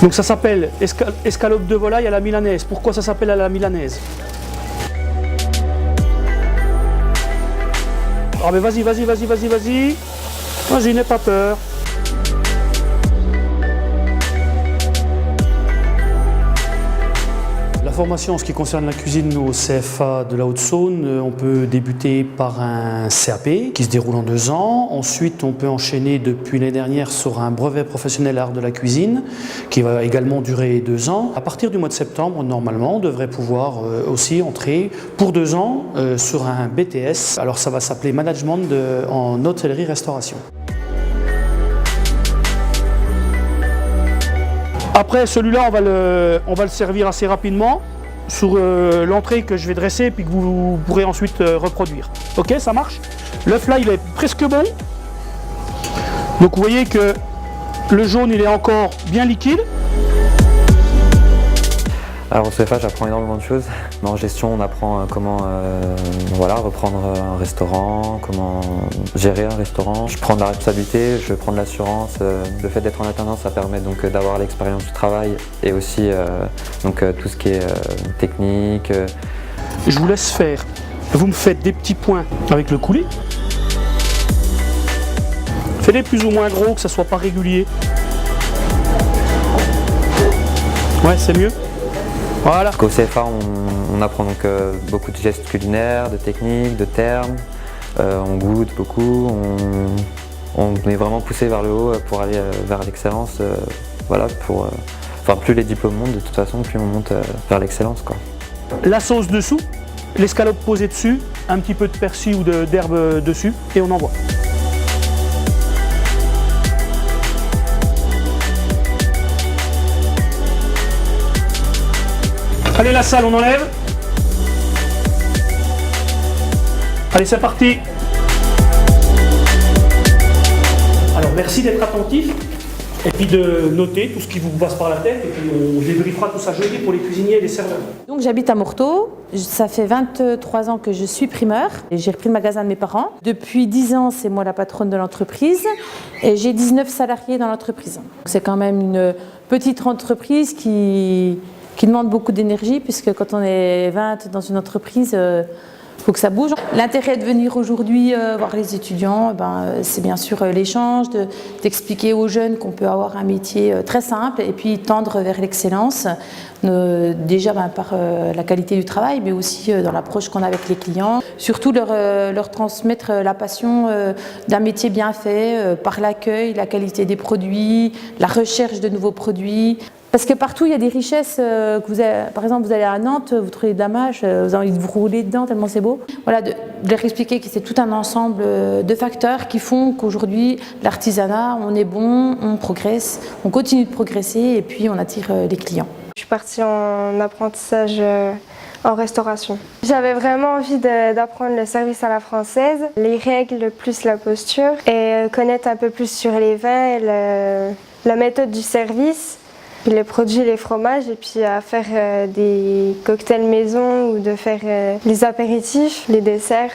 Donc ça s'appelle escalope de volaille à la milanaise. Pourquoi ça s'appelle à la milanaise? Ah mais vas-y, vas-y, vas-y, vas-y, vas-y. Vas-y, n'aie pas peur. La formation en ce qui concerne la cuisine au CFA de la Haute-Saône, on peut débuter par un CAP qui se déroule en 2 ans. Ensuite, on peut enchaîner depuis l'année dernière sur un brevet professionnel art de la cuisine qui va également durer 2 ans. À partir du mois de septembre, normalement, on devrait pouvoir aussi entrer pour 2 ans sur un BTS. Alors ça va s'appeler Management en hôtellerie-restauration. Après celui-là, on va le servir assez rapidement sur l'entrée que je vais dresser et puis que vous pourrez ensuite reproduire. Ok, ça marche? L'œuf là, il est presque bon. Donc vous voyez que le jaune, il est encore bien liquide. Alors au CFA, j'apprends énormément de choses. En gestion, on apprend comment reprendre un restaurant, comment gérer un restaurant. Je prends de la responsabilité, je prends de l'assurance. Le fait d'être en alternance, ça permet donc d'avoir l'expérience du travail et aussi tout ce qui est technique. Je vous laisse faire. Vous me faites des petits points avec le coulis. Faites-les plus ou moins gros, que ça ne soit pas régulier. Ouais, c'est mieux. Voilà. Au CFA, on apprend donc beaucoup de gestes culinaires, de techniques, de termes. On goûte beaucoup. On est vraiment poussé vers le haut pour aller vers l'excellence. Plus les diplômes montent, de toute façon, plus on monte vers l'excellence, quoi. La sauce dessous, l'escalope posée dessus, un petit peu de persil ou d'herbe dessus, et on envoie. Allez, la salle, on enlève. Allez, c'est parti. Alors, merci d'être attentif et puis de noter tout ce qui vous passe par la tête et puis on débriefera tout ça jeudi pour les cuisiniers et les serveurs. Donc j'habite à Morteau, ça fait 23 ans que je suis primeur et j'ai repris le magasin de mes parents. Depuis 10 ans, c'est moi la patronne de l'entreprise et j'ai 19 salariés dans l'entreprise. C'est quand même une petite entreprise qui demande beaucoup d'énergie puisque quand on est 20 dans une entreprise, faut que ça bouge. L'intérêt de venir aujourd'hui voir les étudiants, c'est bien sûr l'échange, d'expliquer aux jeunes qu'on peut avoir un métier très simple et puis tendre vers l'excellence, déjà par la qualité du travail, mais aussi dans l'approche qu'on a avec les clients. Surtout leur transmettre la passion d'un métier bien fait, par l'accueil, la qualité des produits, la recherche de nouveaux produits. Parce que partout, il y a des richesses. Par exemple, vous allez à Nantes, vous trouvez de la mâche, vous avez envie de vous rouler dedans tellement c'est beau. Voilà, de leur expliquer que c'est tout un ensemble de facteurs qui font qu'aujourd'hui, l'artisanat, on est bon, on progresse, on continue de progresser et puis on attire les clients. Je suis partie en apprentissage en restauration. J'avais vraiment envie d'apprendre le service à la française, les règles plus la posture et connaître un peu plus sur les vins et la méthode du service. Les produits, les fromages et puis à faire des cocktails maison ou de faire les apéritifs, les desserts.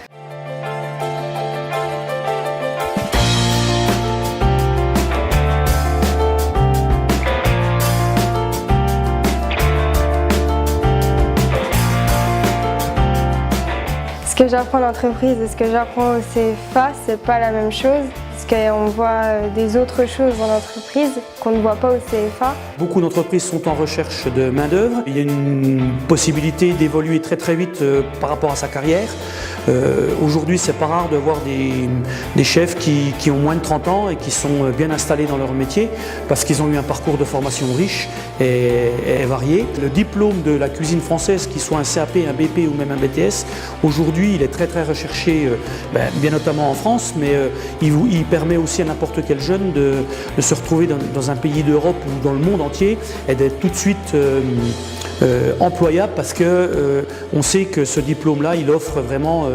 Ce que j'apprends en entreprise et ce que j'apprends au CFA, c'est pas la même chose. Parce qu'on voit des autres choses dans l'entreprise qu'on ne voit pas au CFA. Beaucoup d'entreprises sont en recherche de main-d'œuvre. Il y a une possibilité d'évoluer très très vite par rapport à sa carrière. Aujourd'hui, c'est pas rare de voir des chefs qui ont moins de 30 ans et qui sont bien installés dans leur métier parce qu'ils ont eu un parcours de formation riche et varié. Le diplôme de la cuisine française, qu'il soit un CAP, un BP ou même un BTS, aujourd'hui, il est très très recherché, bien notamment en France, mais il permet aussi à n'importe quel jeune de se retrouver dans un pays d'Europe ou dans le monde entier et d'être tout de suite employable parce que on sait que ce diplôme-là, il offre vraiment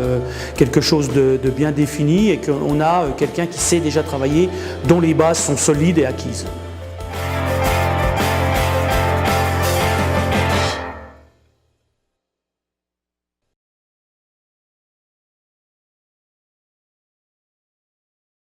quelque chose de bien défini et qu'on a quelqu'un qui sait déjà travailler, dont les bases sont solides et acquises.